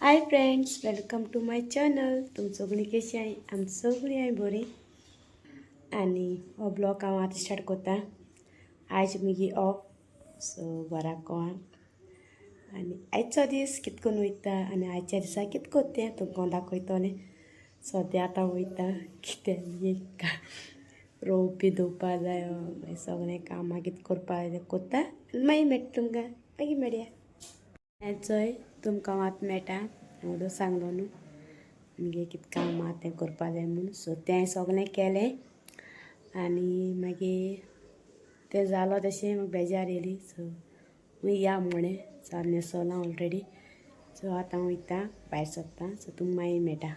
High friends, welcome to my channel. तुम सगळीं कशी आहे? आमी सगळीं आहे बरी. आनी हो ब्लॉग हांव आतां स्टार्ट करतां. आयज मगे ऑफ सो बरा कोण आनी आयचो दीस कितें करून वयता आनी आयच्या दिसा कितें करता तुमकां दाखयतलें. सद्या आतां वयता कितें रोवपी धुवपा जाय मागीर सगळें कामां कितें करपा जाय तें करता आनी मागीर मेळटा तुमकां मागीर मेळया. चोय तुमकां आतां मेळटा म्हणून सांगलो न्हू मगे कितें काम आहा तें करपा जाय म्हणून. सो तें सगळें केलें आनी मागीर तें जालो तशें म्हाका बेजार येयली. सो या म्हणें सो न्हेसोलां ऑलरेडी. सो आतां वयता भायर सरतां. सो तुमकां मागीर मेळटा.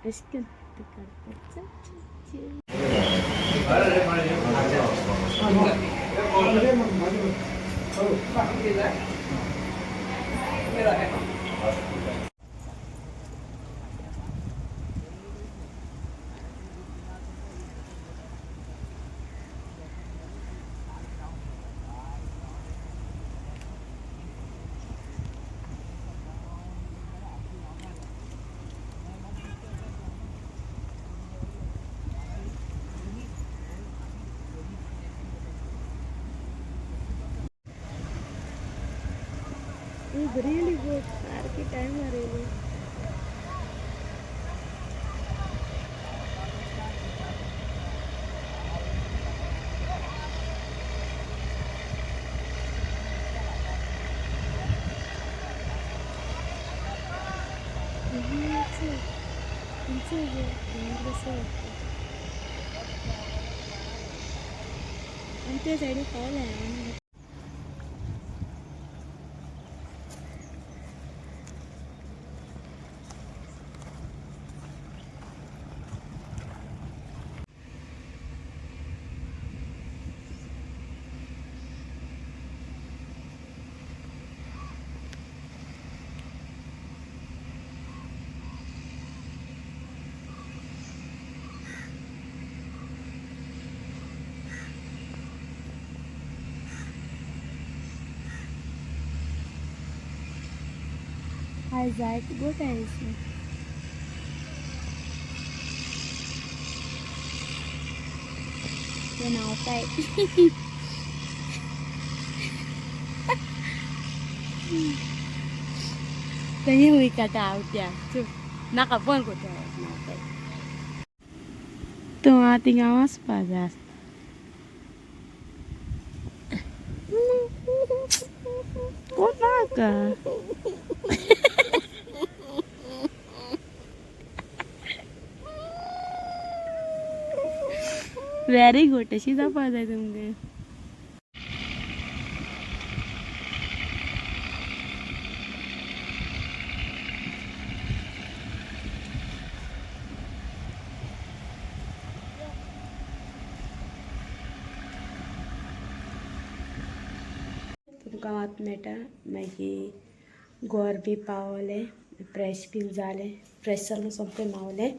Aşkım dikkat et. It's really good. सारखी टाइम मारेली. आमच्या साईडीन पावलें. हाय जाय गोट आहे इसमें. ते नाव काय तरी हुई काटा आवट्या नाका पण कोता नाव काय तूं हांव थिंगा वचपा जाय कोणाक व्हेरी गुड अशी जावपा जाय तुमगे तुमकां वत मेळटा मागीर गोर बी पावले फ्रेश बी जालें फ्रेश जावन सोमतें न्हावलें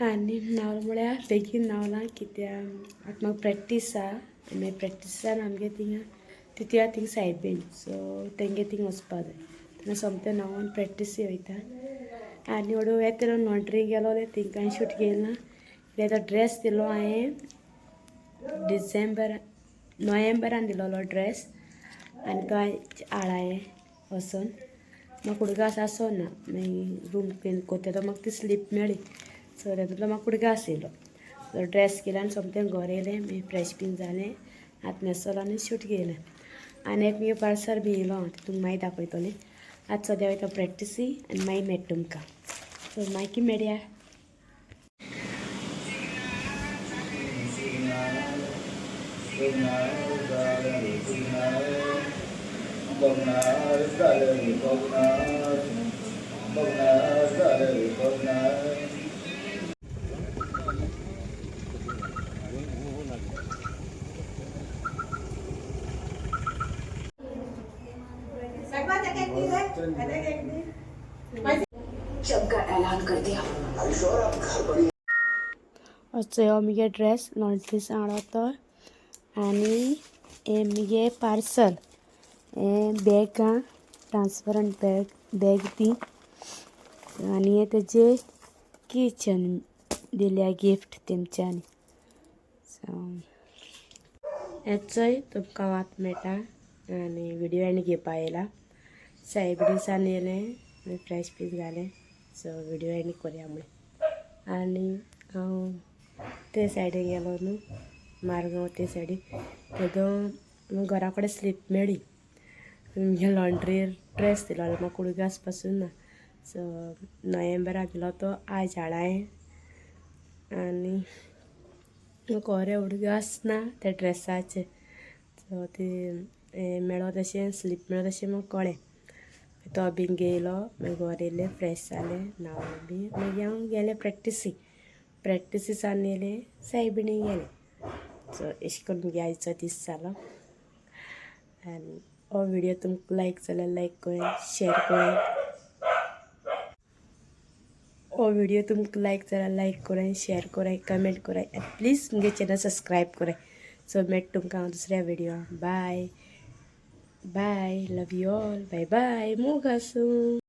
आनी न्हावलें म्हळ्यार बेगीन न्हावलां कित्याक आतां म्हाका प्रॅक्टीस आहा मागीर प्रॅक्टीसान आमगे थिंगा तितूया थिंग सायबीण सो तेंगे थिंग वचपा जाय तेन्ना सोमतें न्हांवून प्रॅक्टीसी वयता आनी हळू येता लॉन्ड्री गेलो जाल्यार थिंगा शूट घेयना कित्याक तो ड्रेस दिलो हांवें नोव्हेंबरान दिलोलो ड्रेस आनी तो हाडाये वचोन म्हाका उडगास आसोना मागीर रूम क्लीन कोत्ता तो म्हाका ती स्लीप मेळ्ळी सो तातूंतलो म्हाका उडगास येयलो तो ड्रेस केलो आनी सोमतें घर येयलें मागीर फ्रेश बीन जालें आतां न्हेसलो आनी शूट घेयलें आनी एक मगे पार्सल बी येयलो हांव तितूंक मागीर दाखयतलें आतां सद्या वयता प्रॅक्टीसी आनी मागीर मेळटा तुमकां सो मागीर मेळया असो हो मगे ड्रेस लॉन्ड्रीसान हाडलो तो आनी हे मगे पार्सल हे बॅग आहा ट्रान्सपरंट बॅग ती आनी हे तेजे किचन दिल्या गिफ्ट तेमच्यांनी सो हेचोय तुमकां वात मेळटा आनी व्हिडियो एंड घेवपा येयला सायबिणीसान येयलें फ्रेश पीस जालें सो व्हिडिओ एंड कोरया म्हूण आनी हांव ते सायडीन गेलो न्हू मारगांव ते सायडीन तेदो घरा कडेन स्लीप मेळ्ळी म्हगे लॉन्ड्री ड्रेस दिलो म्हाका उडगास पासून ना सो नोव्हेंबरा दिलो तो आयज हाडाय आनी म्हाका ओरें उडगास ना त्या ड्रेसाचें सो ती मेळो तशें स्लीप मेळो तशें म्हाका कळ्ळें तो बीन घेयलो मागीर घर येयलें फ्रेश जालें न्हावलें बी मागीर हांव गेलें प्रॅक्टीसीसान येयलें सायबिणी गेलें सो अशें करून म्हगे आयचो दीस जालो आनी हो व्हिडियो तुमकां लायक जाल्यार लायक कराय शेअर कराय हो व्हिडियो तुमकां लायक जाल्यार लायक कराय शेअर कराय कमेंट कराय आनी प्लीज म्हगे चॅनल सब्सक्रायब कराय सो मेळटा तुमकां हांव दुसऱ्या व्हिडियोन bye bye love you all bye bye मोग आसूं